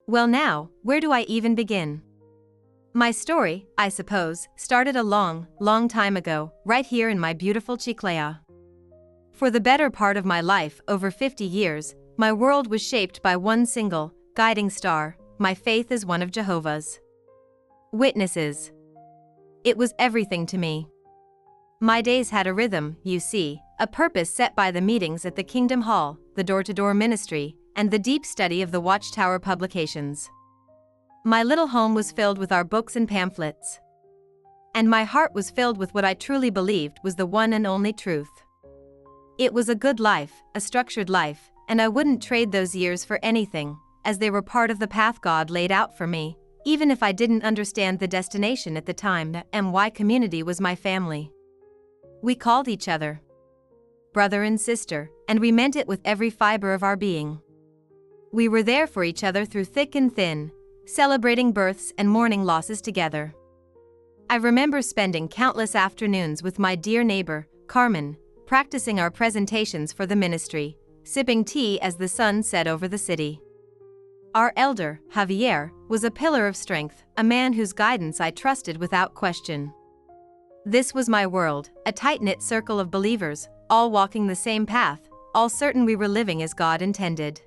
Well now, where do I even begin? My story, I suppose, started a long, long time ago, right here in my beautiful Chiclayo. For the better part of my life, over 50 years, my world was shaped by one single, guiding star: my faith as one of Jehovah's Witnesses. It was everything to me. My days had a rhythm, you see, a purpose set by the meetings at the Kingdom Hall, the door-to-door ministry, and the deep study of the Watchtower publications. My little home was filled with our books and pamphlets. And my heart was filled with what I truly believed was the one and only truth. It was a good life, a structured life, and I wouldn't trade those years for anything, as they were part of the path God laid out for me, even if I didn't understand the destination at the time. The MY community was my family. We called each other brother and sister, and we meant it with every fiber of our being. We were there for each other through thick and thin, celebrating births and mourning losses together. I remember spending countless afternoons with my dear neighbor, Carmen, practicing our presentations for the ministry, sipping tea as the sun set over the city. Our elder, Javier, was a pillar of strength, a man whose guidance I trusted without question. This was my world, a tight-knit circle of believers, all walking the same path, all certain we were living as God intended.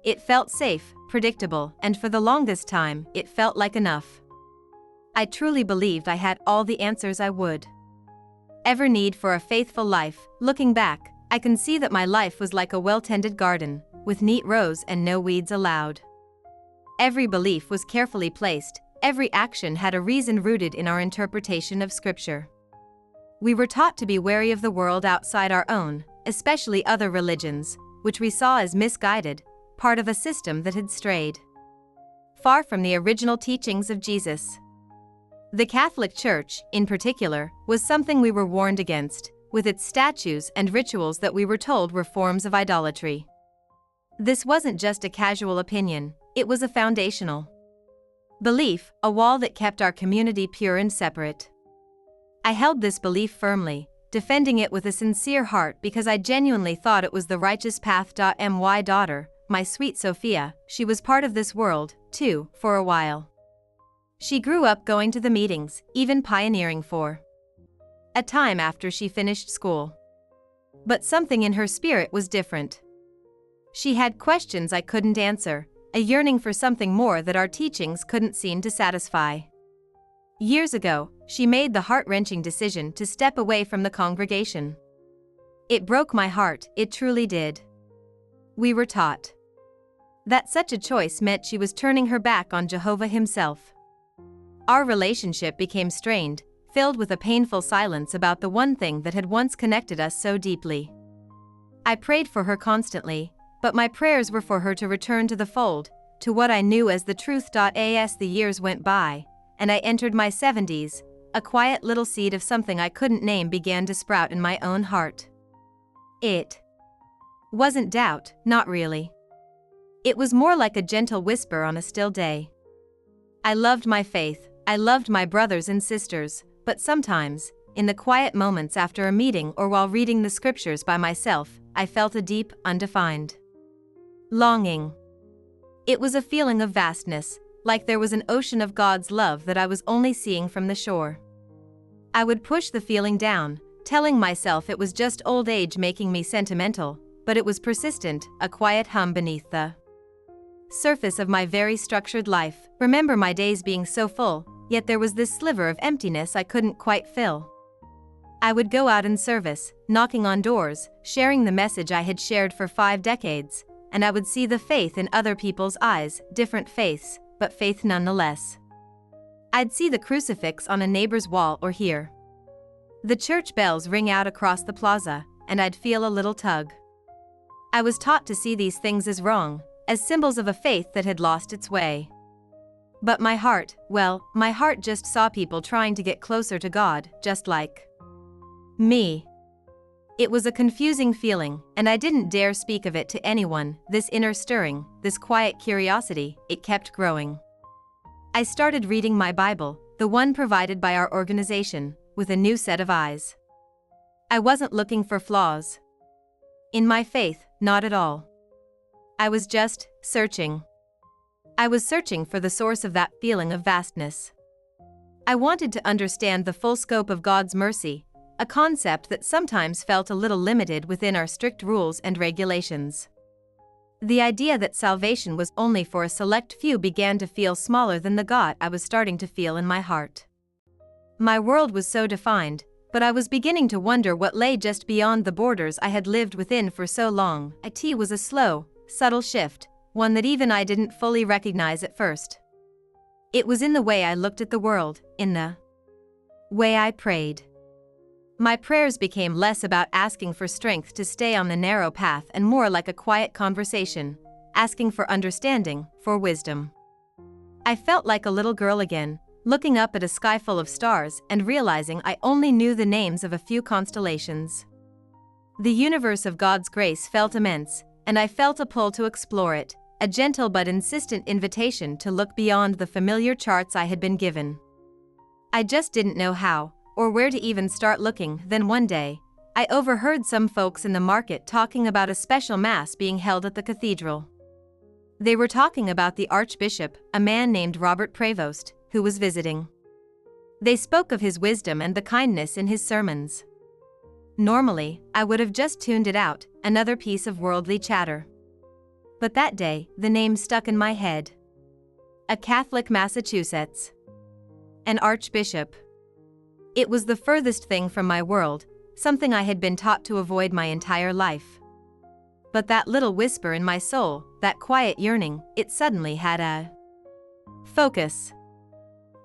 It felt safe, predictable, and for the longest time, it felt like enough. I truly believed I had all the answers I would ever need for a faithful life. Looking back, I can see that my life was like a well-tended garden, with neat rows and no weeds allowed. Every belief was carefully placed, every action had a reason rooted in our interpretation of Scripture. We were taught to be wary of the world outside our own, especially other religions, which we saw as misguided, part of a system that had strayed far from the original teachings of Jesus. The Catholic Church, in particular, was something we were warned against, with its statues and rituals that we were told were forms of idolatry. This wasn't just a casual opinion, it was a foundational belief, a wall that kept our community pure and separate. I held this belief firmly, defending it with a sincere heart because I genuinely thought it was the righteous path. My daughter, my sweet Sophia, she was part of this world, too, for a while. She grew up going to the meetings, even pioneering for a time after she finished school. But something in her spirit was different. She had questions I couldn't answer, a yearning for something more that our teachings couldn't seem to satisfy. Years ago, she made the heart-wrenching decision to step away from the congregation. It broke my heart, it truly did. We were taught that such a choice meant she was turning her back on Jehovah himself. Our relationship became strained, filled with a painful silence about the one thing that had once connected us so deeply. I prayed for her constantly, but my prayers were for her to return to the fold, to what I knew as the truth. As the years went by, and I entered my 70s, a quiet little seed of something I couldn't name began to sprout in my own heart. It wasn't doubt, not really. It was more like a gentle whisper on a still day. I loved my faith, I loved my brothers and sisters, but sometimes, in the quiet moments after a meeting or while reading the Scriptures by myself, I felt a deep, undefined longing. It was a feeling of vastness, like there was an ocean of God's love that I was only seeing from the shore. I would push the feeling down, telling myself it was just old age making me sentimental, but it was persistent, a quiet hum beneath the surface of my very structured life. Remember my days being so full, yet there was this sliver of emptiness I couldn't quite fill. I would go out in service, knocking on doors, sharing the message I had shared for 5 decades, and I would see the faith in other people's eyes, different faiths, but faith nonetheless. I'd see the crucifix on a neighbor's wall or hear the church bells ring out across the plaza, and I'd feel a little tug. I was taught to see these things as wrong, as symbols of a faith that had lost its way. But my heart, well, my heart just saw people trying to get closer to God, just like me. It was a confusing feeling, and I didn't dare speak of it to anyone. This inner stirring, this quiet curiosity, it kept growing. I started reading my Bible, the one provided by our organization, with a new set of eyes. I wasn't looking for flaws in my faith, not at all. I was just searching. I was searching for the source of that feeling of vastness. I wanted to understand the full scope of God's mercy, a concept that sometimes felt a little limited within our strict rules and regulations. The idea that salvation was only for a select few began to feel smaller than the God I was starting to feel in my heart. My world was so defined, but I was beginning to wonder what lay just beyond the borders I had lived within for so long. It was a slow, subtle shift, one that even I didn't fully recognize at first. It was in the way I looked at the world, in the way I prayed. My prayers became less about asking for strength to stay on the narrow path and more like a quiet conversation, asking for understanding, for wisdom. I felt like a little girl again, looking up at a sky full of stars and realizing I only knew the names of a few constellations. The universe of God's grace felt immense, and I felt a pull to explore it, a gentle but insistent invitation to look beyond the familiar charts I had been given. I just didn't know how, or where to even start looking. Then one day, I overheard some folks in the market talking about a special mass being held at the cathedral. They were talking about the Archbishop, a man named Robert Prevost, who was visiting. They spoke of his wisdom and the kindness in his sermons. Normally, I would have just tuned it out, another piece of worldly chatter. But that day, the name stuck in my head. A Catholic Massachusetts. An archbishop. It was the furthest thing from my world, something I had been taught to avoid my entire life. But that little whisper in my soul, that quiet yearning, it suddenly had a focus.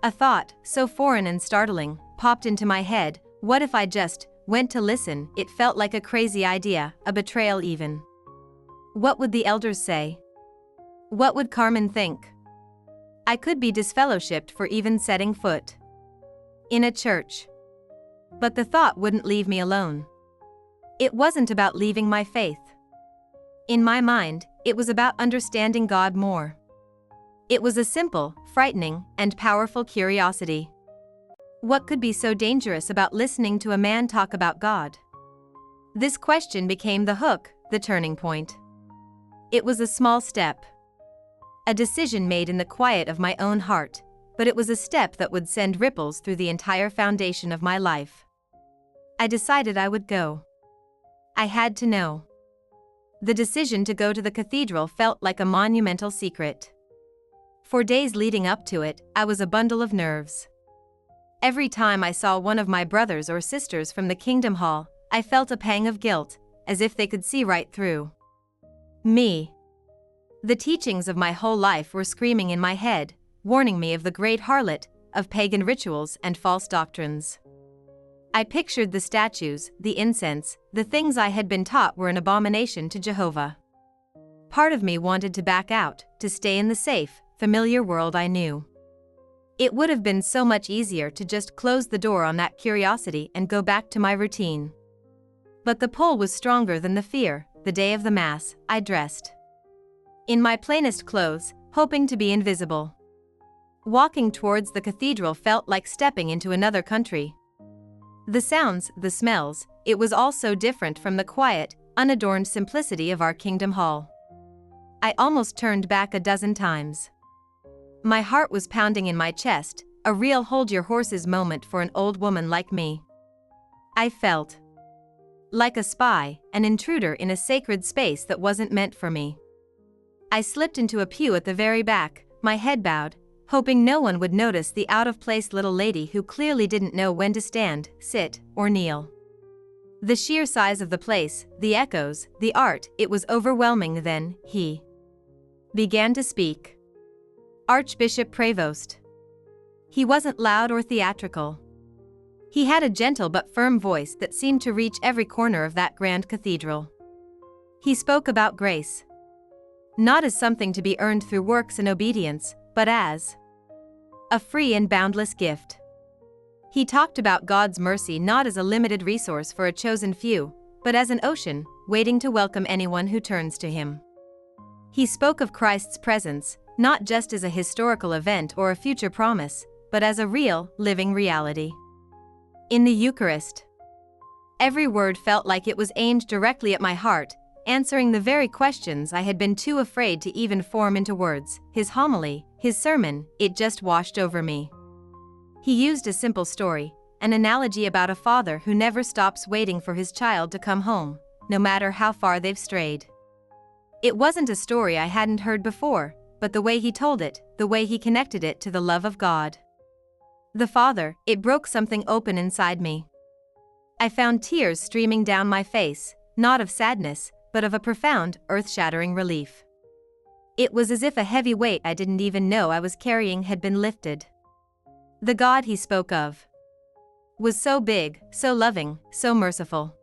A thought, so foreign and startling, popped into my head. What if I just went to listen? It felt like a crazy idea, a betrayal even. What would the elders say? What would Carmen think? I could be disfellowshipped for even setting foot in a church. But the thought wouldn't leave me alone. It wasn't about leaving my faith. In my mind, it was about understanding God more. It was a simple, frightening, and powerful curiosity. What could be so dangerous about listening to a man talk about God? This question became the hook, the turning point. It was a small step. A decision made in the quiet of my own heart, but it was a step that would send ripples through the entire foundation of my life. I decided I would go. I had to know. The decision to go to the cathedral felt like a monumental secret. For days leading up to it, I was a bundle of nerves. Every time I saw one of my brothers or sisters from the Kingdom Hall, I felt a pang of guilt, as if they could see right through me. The teachings of my whole life were screaming in my head, warning me of the great harlot, of pagan rituals and false doctrines. I pictured the statues, the incense, the things I had been taught were an abomination to Jehovah. Part of me wanted to back out, to stay in the safe, familiar world I knew. It would have been so much easier to just close the door on that curiosity and go back to my routine. But the pull was stronger than the fear. The day of the Mass, I dressed in my plainest clothes, hoping to be invisible. Walking towards the cathedral felt like stepping into another country. The sounds, the smells, it was all so different from the quiet, unadorned simplicity of our Kingdom Hall. I almost turned back a dozen times. My heart was pounding in my chest, a real hold your horses moment for an old woman like me. I felt like a spy, an intruder in a sacred space that wasn't meant for me. I slipped into a pew at the very back, my head bowed, hoping no one would notice the out-of-place little lady who clearly didn't know when to stand, sit, or kneel. The sheer size of the place, the echoes, the art, it was overwhelming. Then, he began to speak. Archbishop Prevost. He wasn't loud or theatrical. He had a gentle but firm voice that seemed to reach every corner of that grand cathedral. He spoke about grace. Not as something to be earned through works and obedience, but as a free and boundless gift. He talked about God's mercy not as a limited resource for a chosen few, but as an ocean, waiting to welcome anyone who turns to Him. He spoke of Christ's presence, not just as a historical event or a future promise, but as a real, living reality. In the Eucharist, every word felt like it was aimed directly at my heart, answering the very questions I had been too afraid to even form into words. His homily, his sermon, it just washed over me. He used a simple story, an analogy about a father who never stops waiting for his child to come home, no matter how far they've strayed. It wasn't a story I hadn't heard before, but the way he told it, the way he connected it to the love of God. The Father, it broke something open inside me. I found tears streaming down my face, not of sadness, but of a profound, earth-shattering relief. It was as if a heavy weight I didn't even know I was carrying had been lifted. The God he spoke of was so big, so loving, so merciful.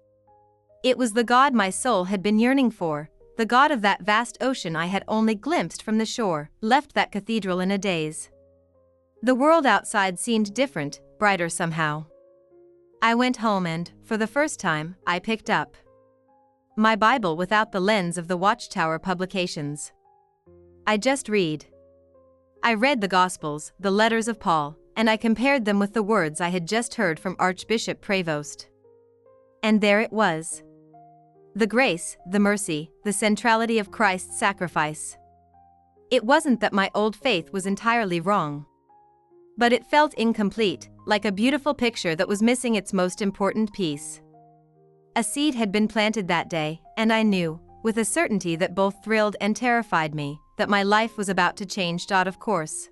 It was the God my soul had been yearning for, the God of that vast ocean I had only glimpsed from the shore, left that cathedral in a daze. The world outside seemed different, brighter somehow. I went home and, for the first time, I picked up my Bible without the lens of the Watchtower publications. I just read. I read the Gospels, the letters of Paul, and I compared them with the words I had just heard from Archbishop Prevost. And there it was. The grace, the mercy, the centrality of Christ's sacrifice. It wasn't that my old faith was entirely wrong. But it felt incomplete, like a beautiful picture that was missing its most important piece. A seed had been planted that day, and I knew, with a certainty that both thrilled and terrified me, that my life was about to change. Of course.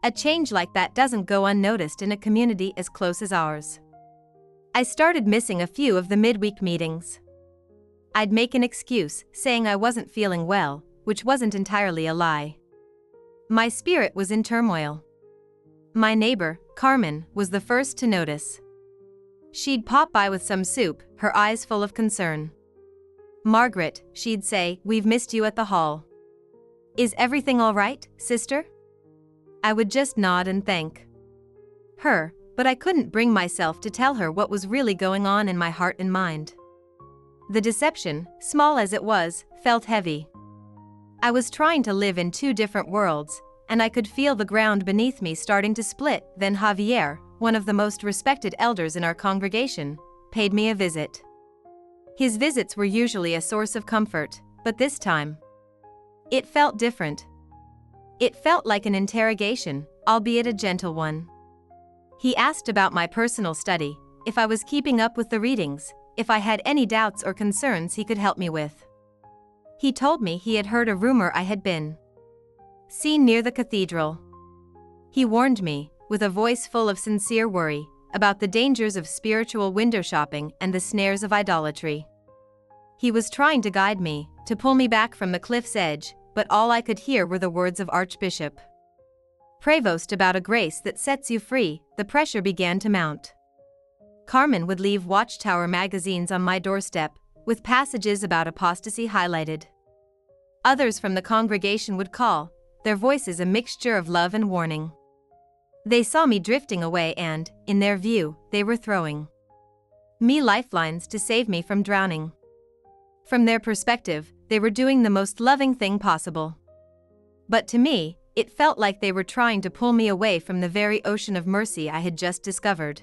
A change like that doesn't go unnoticed in a community as close as ours. I started missing a few of the midweek meetings. I'd make an excuse, saying I wasn't feeling well, which wasn't entirely a lie. My spirit was in turmoil. My neighbor, Carmen, was the first to notice. She'd pop by with some soup, her eyes full of concern. "Margaret," she'd say, "we've missed you at the hall. Is everything all right, sister?" I would just nod and thank her, but I couldn't bring myself to tell her what was really going on in my heart and mind. The deception, small as it was, felt heavy. I was trying to live in two different worlds, and I could feel the ground beneath me starting to split. Then Javier, one of the most respected elders in our congregation, paid me a visit. His visits were usually a source of comfort, but this time, it felt different. It felt like an interrogation, albeit a gentle one. He asked about my personal study, if I was keeping up with the readings, if I had any doubts or concerns he could help me with. He told me he had heard a rumor I had been seen near the cathedral. He warned me, with a voice full of sincere worry, about the dangers of spiritual window shopping and the snares of idolatry. He was trying to guide me, to pull me back from the cliff's edge, but all I could hear were the words of Archbishop Prevost about a grace that sets you free. The pressure began to mount. Carmen would leave Watchtower magazines on my doorstep, with passages about apostasy highlighted. Others from the congregation would call, their voices a mixture of love and warning. They saw me drifting away and, in their view, they were throwing me lifelines to save me from drowning. From their perspective, they were doing the most loving thing possible. But to me, it felt like they were trying to pull me away from the very ocean of mercy I had just discovered.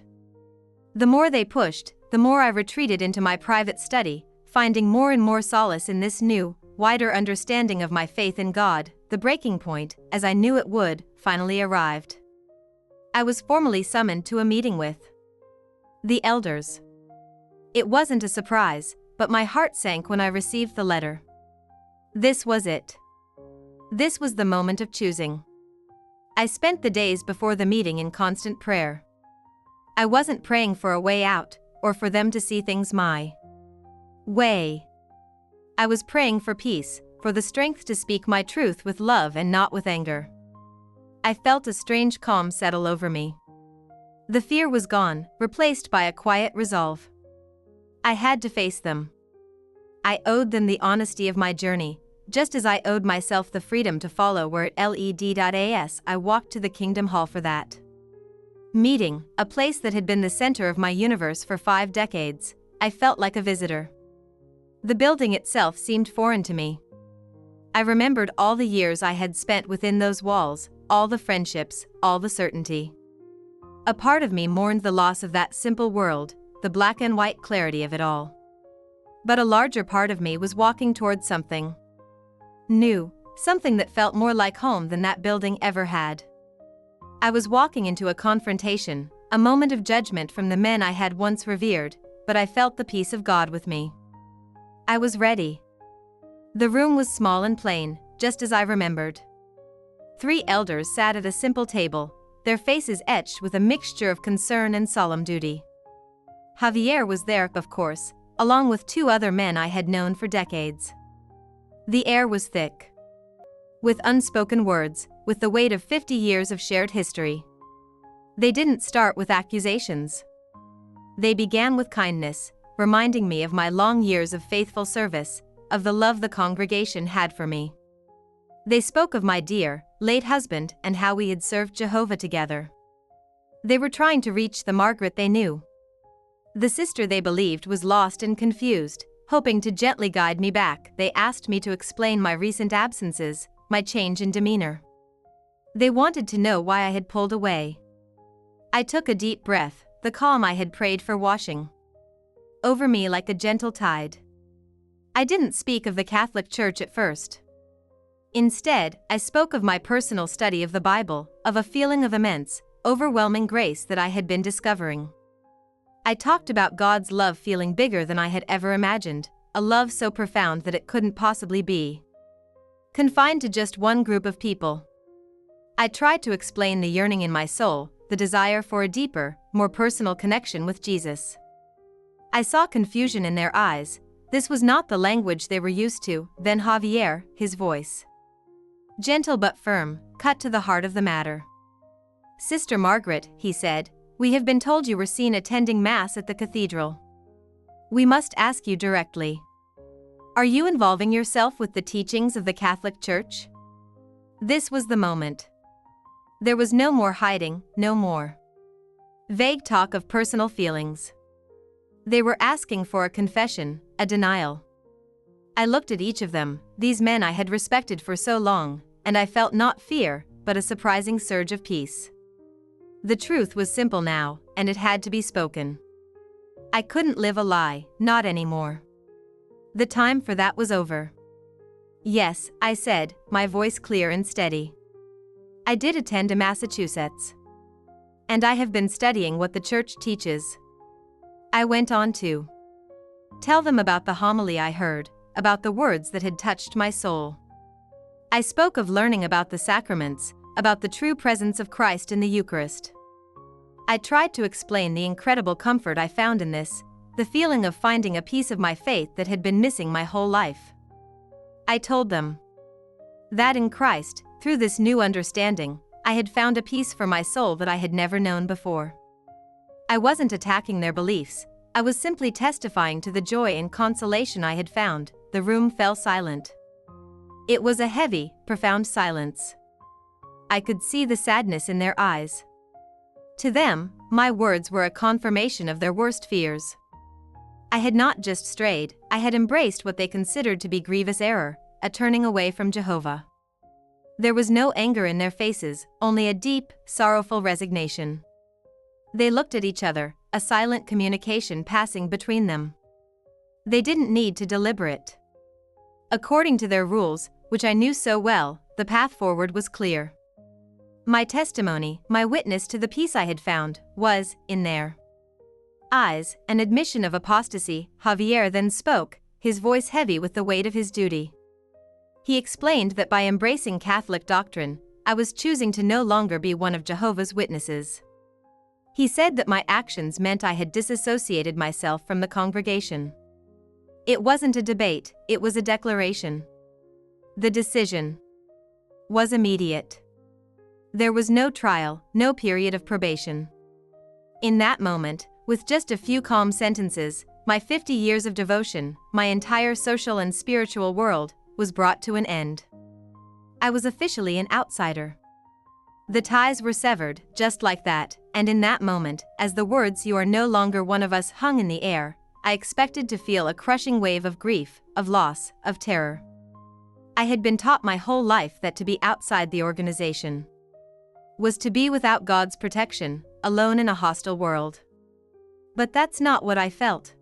The more they pushed, the more I retreated into my private study, finding more and more solace in this new, wider understanding of my faith in God. The breaking point, as I knew it would, finally arrived. I was formally summoned to a meeting with the elders. It wasn't a surprise, but my heart sank when I received the letter. This was it. This was the moment of choosing. I spent the days before the meeting in constant prayer. I wasn't praying for a way out, or for them to see things my way. I was praying for peace, for the strength to speak my truth with love and not with anger. I felt a strange calm settle over me. The fear was gone, replaced by a quiet resolve. I had to face them. I owed them the honesty of my journey, just as I owed myself the freedom to follow where at led.as I walked to the Kingdom Hall for that meeting, a place that had been the center of my universe for 5 decades. I felt like a visitor. The building itself seemed foreign to me. I remembered all the years I had spent within those walls, all the friendships, all the certainty. A part of me mourned the loss of that simple world, the black and white clarity of it all. But a larger part of me was walking towards something new, something that felt more like home than that building ever had. I was walking into a confrontation, a moment of judgment from the men I had once revered, but I felt the peace of God with me. I was ready. The room was small and plain, just as I remembered. 3 elders sat at a simple table, their faces etched with a mixture of concern and solemn duty. Javier was there, of course, along with 2 other men I had known for decades. The air was thick with unspoken words, with the weight of 50 years of shared history. They didn't start with accusations. They began with kindness, reminding me of my long years of faithful service, of the love the congregation had for me. They spoke of my dear, late husband and how we had served Jehovah together. They were trying to reach the Margaret they knew. The sister they believed was lost and confused. Hoping to gently guide me back, they asked me to explain my recent absences, my change in demeanor. They wanted to know why I had pulled away. I took a deep breath, the calm I had prayed for washing over me like a gentle tide. I didn't speak of the Catholic Church at first. Instead, I spoke of my personal study of the Bible, of a feeling of immense, overwhelming grace that I had been discovering. I talked about God's love feeling bigger than I had ever imagined, a love so profound that it couldn't possibly be confined to just one group of people. I tried to explain the yearning in my soul, the desire for a deeper, more personal connection with Jesus. I saw confusion in their eyes. This was not the language they were used to. Then Javier, his voice gentle but firm, cut to the heart of the matter. "Sister Margaret," he said, "we have been told you were seen attending Mass at the cathedral. We must ask you directly. Are you involving yourself with the teachings of the Catholic Church?" This was the moment. There was no more hiding, no more vague talk of personal feelings. They were asking for a confession, a denial. I looked at each of them, these men I had respected for so long, and I felt not fear, but a surprising surge of peace. The truth was simple now, and it had to be spoken. I couldn't live a lie, not anymore. The time for that was over. "Yes," I said, my voice clear and steady. "I did attend a Massachusetts. And I have been studying what the Church teaches." I went on to tell them about the homily I heard, about the words that had touched my soul. I spoke of learning about the sacraments, about the true presence of Christ in the Eucharist. I tried to explain the incredible comfort I found in this, the feeling of finding a piece of my faith that had been missing my whole life. I told them that in Christ, through this new understanding, I had found a peace for my soul that I had never known before. I wasn't attacking their beliefs, I was simply testifying to the joy and consolation I had found. The room fell silent. It was a heavy, profound silence. I could see the sadness in their eyes. To them, my words were a confirmation of their worst fears. I had not just strayed, I had embraced what they considered to be grievous error, a turning away from Jehovah. There was no anger in their faces, only a deep, sorrowful resignation. They looked at each other, a silent communication passing between them. They didn't need to deliberate. According to their rules, which I knew so well, the path forward was clear. My testimony, my witness to the peace I had found, was, in their eyes, an admission of apostasy. Javier then spoke, his voice heavy with the weight of his duty. He explained that by embracing Catholic doctrine, I was choosing to no longer be one of Jehovah's Witnesses. He said that my actions meant I had disassociated myself from the congregation. It wasn't a debate, it was a declaration. The decision was immediate. There was no trial, no period of probation. In that moment, with just a few calm sentences, my 50 years of devotion, my entire social and spiritual world, was brought to an end. I was officially an outsider. The ties were severed, just like that, and in that moment, as the words "you are no longer one of us" hung in the air, I expected to feel a crushing wave of grief, of loss, of terror. I had been taught my whole life that to be outside the organization was to be without God's protection, alone in a hostile world. But that's not what I felt.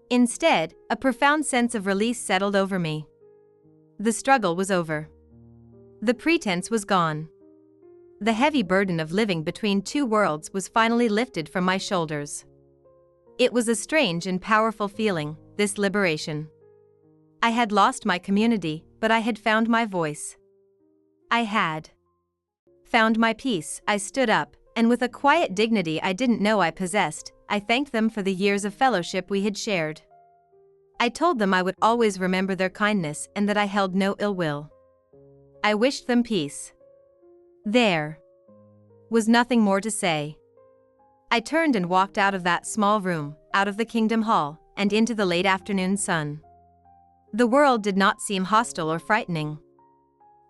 Instead, a profound sense of release settled over me. The struggle was over. The pretense was gone. The heavy burden of living between two worlds was finally lifted from my shoulders. It was a strange and powerful feeling, this liberation. I had lost my community, but I had found my voice. I had found my peace. I stood up, and with a quiet dignity I didn't know I possessed, I thanked them for the years of fellowship we had shared. I told them I would always remember their kindness and that I held no ill will. I wished them peace. There was nothing more to say. I turned and walked out of that small room, out of the Kingdom Hall, and into the late afternoon sun. The world did not seem hostile or frightening.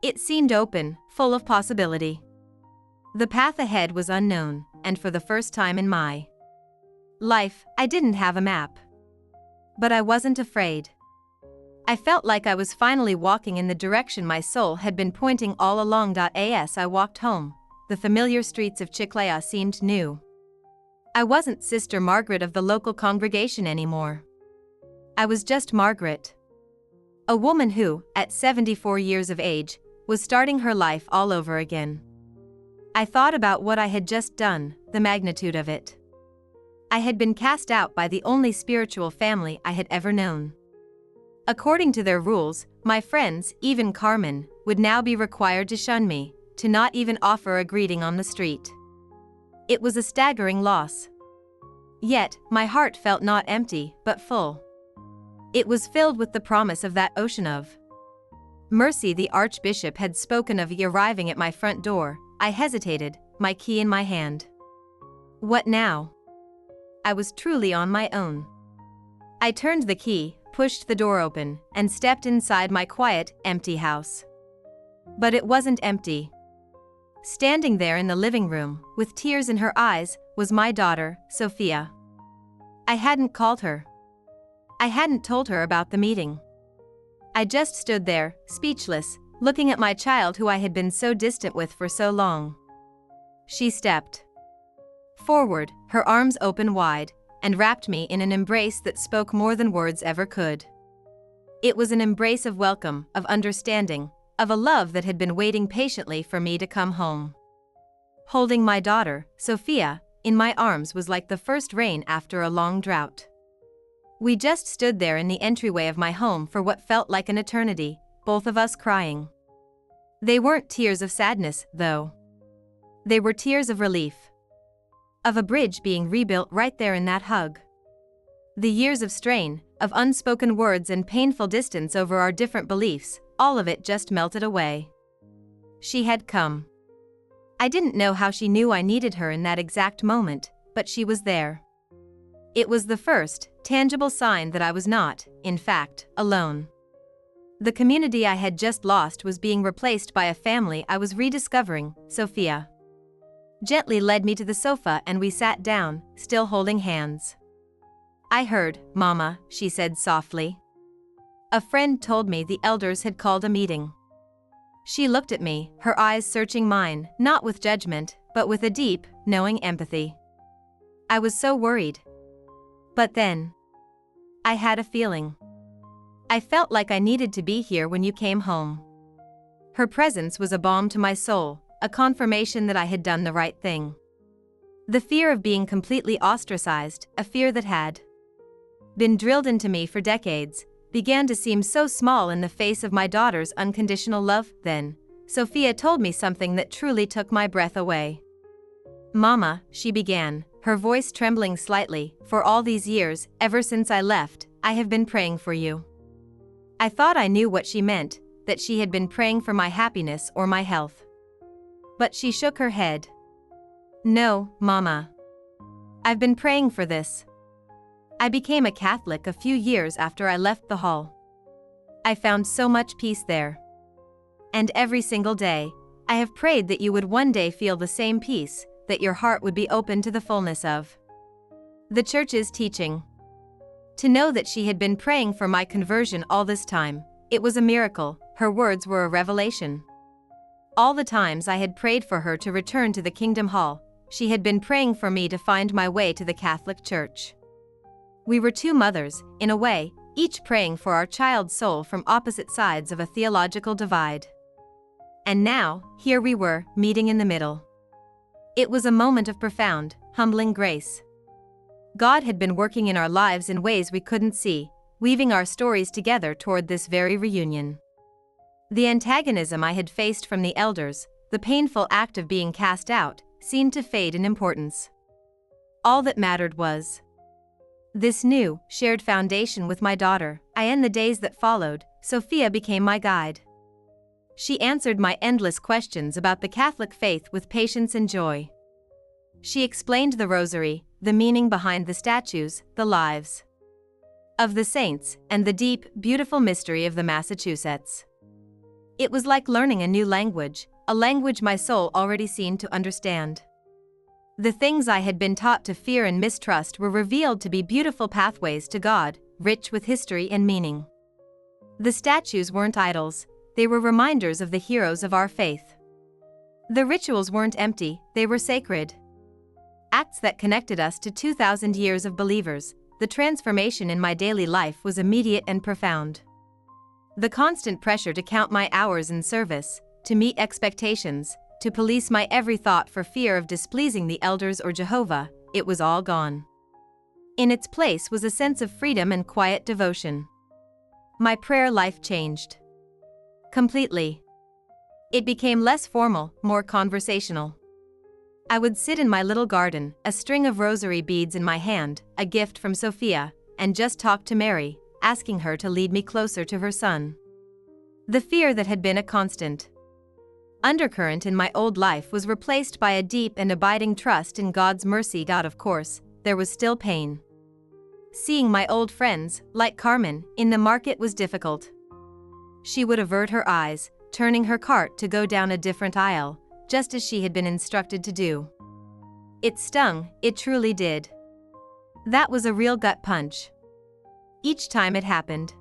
It seemed open, full of possibility. The path ahead was unknown, and for the first time in my life, I didn't have a map. But I wasn't afraid. I felt like I was finally walking in the direction my soul had been pointing all along. As I walked home, the familiar streets of Chiclayo seemed new. I wasn't Sister Margaret of the local congregation anymore. I was just Margaret. A woman who, at 74 years of age, was starting her life all over again. I thought about what I had just done, the magnitude of it. I had been cast out by the only spiritual family I had ever known. According to their rules, my friends, even Carmen, would now be required to shun me, to not even offer a greeting on the street. It was a staggering loss. Yet, my heart felt not empty, but full. It was filled with the promise of that ocean of mercy the Archbishop had spoken of arriving at my front door. I hesitated, my key in my hand. What now? I was truly on my own. I turned the key, pushed the door open, and stepped inside my quiet, empty house. But it wasn't empty. Standing there in the living room, with tears in her eyes, was my daughter, Sophia. I hadn't called her. I hadn't told her about the meeting. I just stood there, speechless, looking at my child who I had been so distant with for so long. She stepped forward, her arms open wide, and wrapped me in an embrace that spoke more than words ever could. It was an embrace of welcome, of understanding, of a love that had been waiting patiently for me to come home. Holding my daughter, Sophia, in my arms was like the first rain after a long drought. We just stood there in the entryway of my home for what felt like an eternity, both of us crying. They weren't tears of sadness, though. They were tears of relief. Of a bridge being rebuilt right there in that hug. The years of strain, of unspoken words and painful distance over our different beliefs, all of it just melted away. She had come. I didn't know how she knew I needed her in that exact moment, but she was there. It was the first, tangible sign that I was not, in fact, alone. The community I had just lost was being replaced by a family I was rediscovering. Sophia gently led me to the sofa and we sat down, still holding hands. I heard, Mama, she said softly. A friend told me the elders had called a meeting. She looked at me, her eyes searching mine, not with judgment, but with a deep, knowing empathy. I was so worried. But then, I had a feeling. I felt like I needed to be here when you came home. Her presence was a balm to my soul, a confirmation that I had done the right thing. The fear of being completely ostracized, a fear that had been drilled into me for decades, began to seem so small in the face of my daughter's unconditional love. Then, Sophia told me something that truly took my breath away. Mama, she began, her voice trembling slightly, for all these years, ever since I left, I have been praying for you. I thought I knew what she meant, that she had been praying for my happiness or my health. But she shook her head. No, Mama. I've been praying for this. I became a Catholic a few years after I left the hall. I found so much peace there. And every single day, I have prayed that you would one day feel the same peace, that your heart would be open to the fullness of the Church's teaching. To know that she had been praying for my conversion all this time, it was a miracle. Her words were a revelation. All the times I had prayed for her to return to the Kingdom Hall, she had been praying for me to find my way to the Catholic Church. We were two mothers, in a way, each praying for our child's soul from opposite sides of a theological divide. And now, here we were, meeting in the middle. It was a moment of profound, humbling grace. God had been working in our lives in ways we couldn't see, weaving our stories together toward this very reunion. The antagonism I had faced from the elders, the painful act of being cast out, seemed to fade in importance. All that mattered was this new, shared foundation with my daughter. In the days that followed, Sophia became my guide. She answered my endless questions about the Catholic faith with patience and joy. She explained the rosary, the meaning behind the statues, the lives of the saints, and the deep, beautiful mystery of the Massachusetts. It was like learning a new language, a language my soul already seemed to understand. The things I had been taught to fear and mistrust were revealed to be beautiful pathways to God, rich with history and meaning. The statues weren't idols, they were reminders of the heroes of our faith. The rituals weren't empty, they were sacred acts that connected us to 2,000 years of believers. The transformation in my daily life was immediate and profound. The constant pressure to count my hours in service, to meet expectations, to police my every thought for fear of displeasing the elders or Jehovah, it was all gone. In its place was a sense of freedom and quiet devotion. My prayer life changed completely. It became less formal, more conversational. I would sit in my little garden, a string of rosary beads in my hand, a gift from Sophia, and just talk to Mary, asking her to lead me closer to her Son. The fear that had been a constant undercurrent in my old life was replaced by a deep and abiding trust in God's mercy. God, of course, there was still pain. Seeing my old friends, like Carmen, in the market was difficult. She would avert her eyes, turning her cart to go down a different aisle, just as she had been instructed to do. It stung, it truly did. That was a real gut punch. Each time it happened,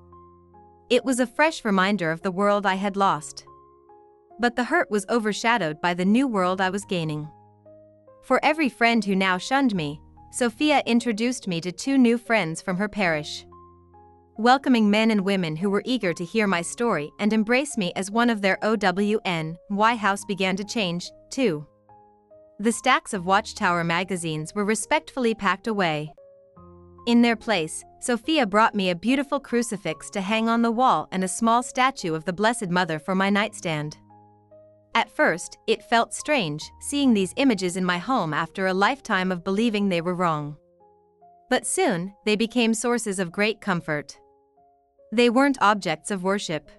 it was a fresh reminder of the world I had lost. But the hurt was overshadowed by the new world I was gaining. For every friend who now shunned me, Sophia introduced me to two new friends from her parish. Welcoming men and women who were eager to hear my story and embrace me as one of their own. My house began to change, too. The stacks of Watchtower magazines were respectfully packed away. In their place, Sophia brought me a beautiful crucifix to hang on the wall and a small statue of the Blessed Mother for my nightstand. At first, it felt strange, seeing these images in my home after a lifetime of believing they were wrong. But soon, they became sources of great comfort. They weren't objects of worship.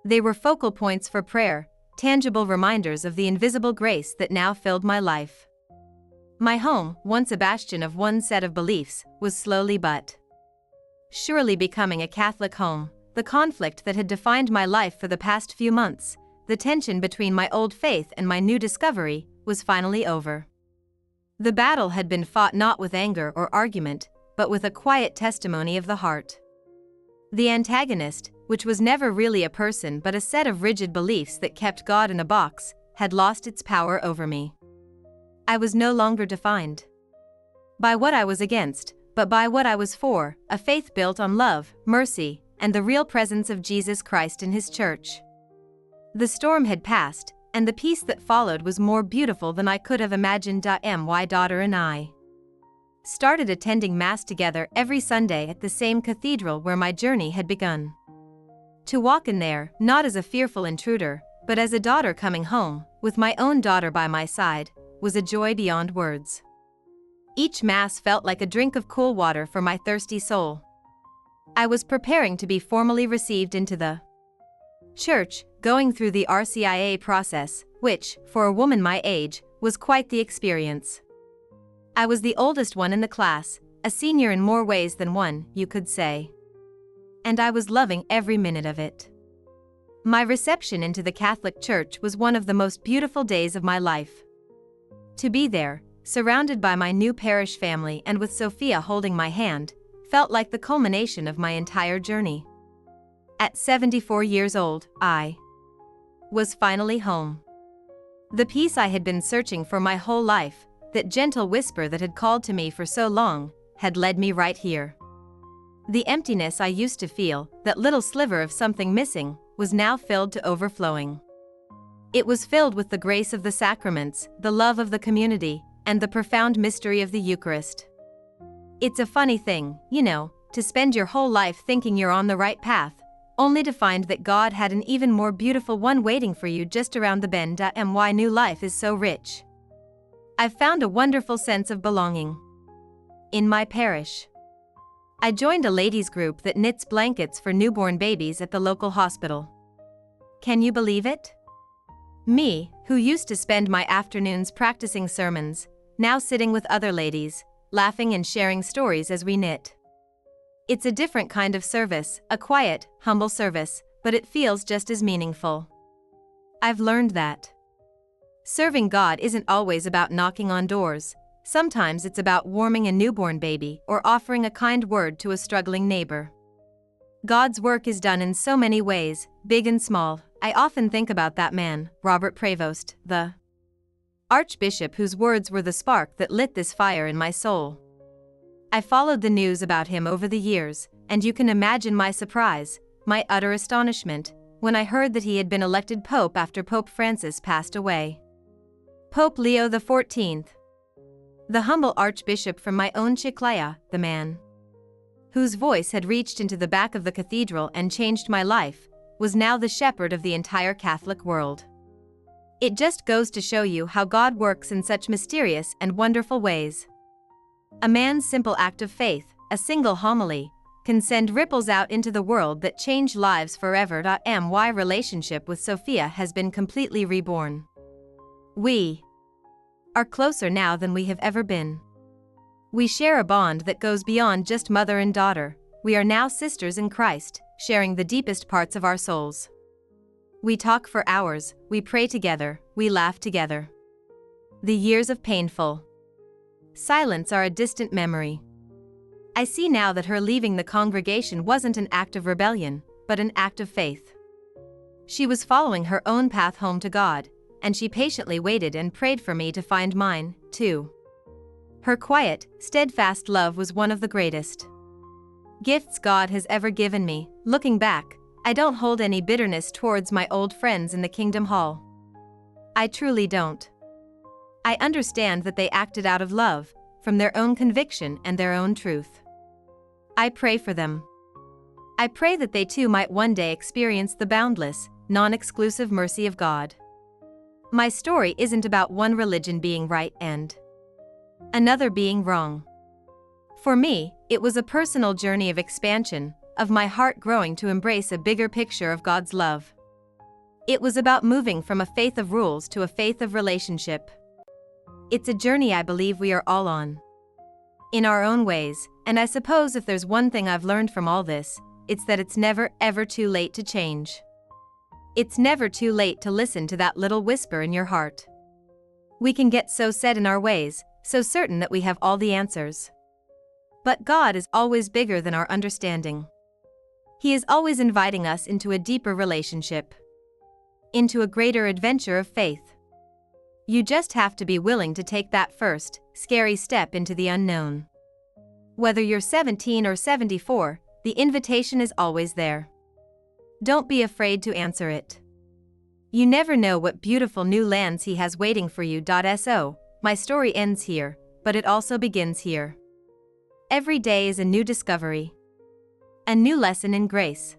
They were focal points for prayer, tangible reminders of the invisible grace that now filled my life. My home, once a bastion of one set of beliefs, was slowly but surely becoming a Catholic home. The conflict that had defined my life for the past few months, the tension between my old faith and my new discovery, was finally over. The battle had been fought not with anger or argument, but with a quiet testimony of the heart. The antagonist, which was never really a person but a set of rigid beliefs that kept God in a box, had lost its power over me. I was no longer defined by what I was against, but by what I was for, a faith built on love, mercy, and the real presence of Jesus Christ in His church. The storm had passed, and the peace that followed was more beautiful than I could have imagined. My daughter and I started attending Mass together every Sunday at the same cathedral where my journey had begun. To walk in there, not as a fearful intruder, but as a daughter coming home, with my own daughter by my side, was a joy beyond words. Each Mass felt like a drink of cool water for my thirsty soul. I was preparing to be formally received into the church, going through the RCIA process, which, for a woman my age, was quite the experience. I was the oldest one in the class, a senior in more ways than one, you could say. And I was loving every minute of it. My reception into the Catholic Church was one of the most beautiful days of my life. To be there, surrounded by my new parish family and with Sophia holding my hand, felt like the culmination of my entire journey. At 74 years old, I was finally home. The peace I had been searching for my whole life, that gentle whisper that had called to me for so long, had led me right here. The emptiness I used to feel, that little sliver of something missing, was now filled to overflowing. It was filled with the grace of the sacraments, the love of the community, and the profound mystery of the Eucharist. It's a funny thing, to spend your whole life thinking you're on the right path, only to find that God had an even more beautiful one waiting for you just around the bend. And why new life is so rich. I've found a wonderful sense of belonging in my parish. I joined a ladies' group that knits blankets for newborn babies at the local hospital. Can you believe it? Me, who used to spend my afternoons practicing sermons, now sitting with other ladies, laughing and sharing stories as we knit. It's a different kind of service, a quiet, humble service, but it feels just as meaningful. I've learned that serving God isn't always about knocking on doors. Sometimes it's about warming a newborn baby or offering a kind word to a struggling neighbor. God's work is done in so many ways, big and small. I often think about that man, Robert Prevost, the Archbishop whose words were the spark that lit this fire in my soul. I followed the news about him over the years, and you can imagine my surprise, my utter astonishment, when I heard that he had been elected Pope after Pope Francis passed away. Pope Leo XIV. The humble archbishop from my own Chiclayo, the man whose voice had reached into the back of the cathedral and changed my life, was now the shepherd of the entire Catholic world. It just goes to show you how God works in such mysterious and wonderful ways. A man's simple act of faith, a single homily, can send ripples out into the world that change lives forever. My relationship with Sophia has been completely reborn. We are closer now than we have ever been. We share a bond that goes beyond just mother and daughter. We are now sisters in Christ, sharing the deepest parts of our souls. We talk for hours, we pray together, we laugh together. The years of painful silence are a distant memory. I see now that her leaving the congregation wasn't an act of rebellion, but an act of faith. She was following her own path home to God, and she patiently waited and prayed for me to find mine, too. Her quiet, steadfast love was one of the greatest gifts God has ever given me. Looking back, I don't hold any bitterness towards my old friends in the Kingdom Hall. I truly don't. I understand that they acted out of love, from their own conviction and their own truth. I pray for them. I pray that they too might one day experience the boundless, non-exclusive mercy of God. My story isn't about one religion being right and another being wrong. For me, it was a personal journey of expansion, of my heart growing to embrace a bigger picture of God's love. It was about moving from a faith of rules to a faith of relationship. It's a journey I believe we are all on, in our own ways, and I suppose if there's one thing I've learned from all this, it's that it's never ever too late to change. It's never too late to listen to that little whisper in your heart. We can get so set in our ways, so certain that we have all the answers. But God is always bigger than our understanding. He is always inviting us into a deeper relationship, into a greater adventure of faith. You just have to be willing to take that first, scary step into the unknown. Whether you're 17 or 74, the invitation is always there. Don't be afraid to answer it. You never know what beautiful new lands He has waiting for you. So, my story ends here, but it also begins here. Every day is a new discovery, a new lesson in grace.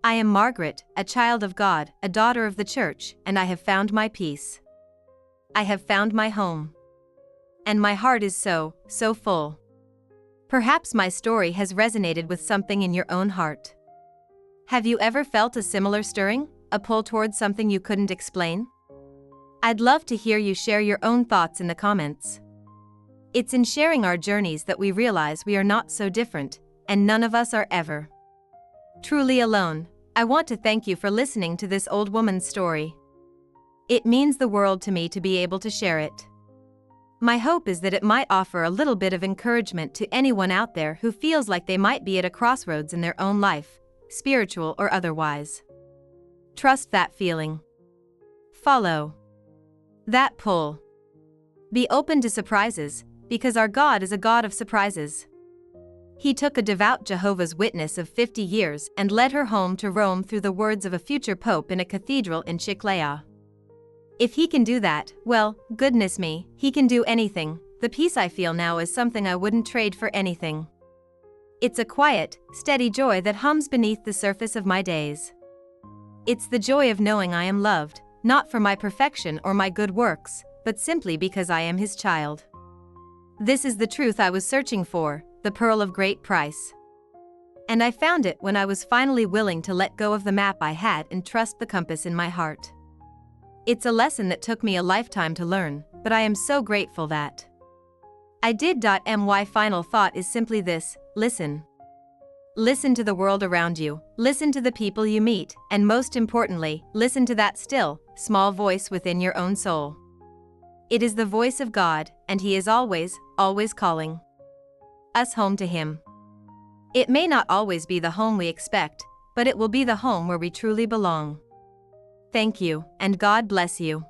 I am Margaret, a child of God, a daughter of the Church, and I have found my peace. I have found my home. And my heart is so full. Perhaps my story has resonated with something in your own heart. Have you ever felt a similar stirring, a pull towards something you couldn't explain? I'd love to hear you share your own thoughts in the comments. It's in sharing our journeys that we realize we are not so different, and none of us are ever truly alone. I want to thank you for listening to this old woman's story. It means the world to me to be able to share it. My hope is that it might offer a little bit of encouragement to anyone out there who feels like they might be at a crossroads in their own life, spiritual or otherwise. Trust that feeling. Follow that pull. Be open to surprises, because our God is a God of surprises. He took a devout Jehovah's Witness of 50 years and led her home to Rome through the words of a future pope in a cathedral in Chiclayo. If he can do that, well, goodness me, he can do anything. The peace I feel now is something I wouldn't trade for anything. It's a quiet, steady joy that hums beneath the surface of my days. It's the joy of knowing I am loved, not for my perfection or my good works, but simply because I am his child. This is the truth I was searching for, the pearl of great price. And I found it when I was finally willing to let go of the map I had and trust the compass in my heart. It's a lesson that took me a lifetime to learn, but I am so grateful that I did. My final thought is simply this: listen. Listen to the world around you, listen to the people you meet, and most importantly, listen to that still, small voice within your own soul. It is the voice of God, and he is always, always calling us home to him. It may not always be the home we expect, but it will be the home where we truly belong. Thank you, and God bless you.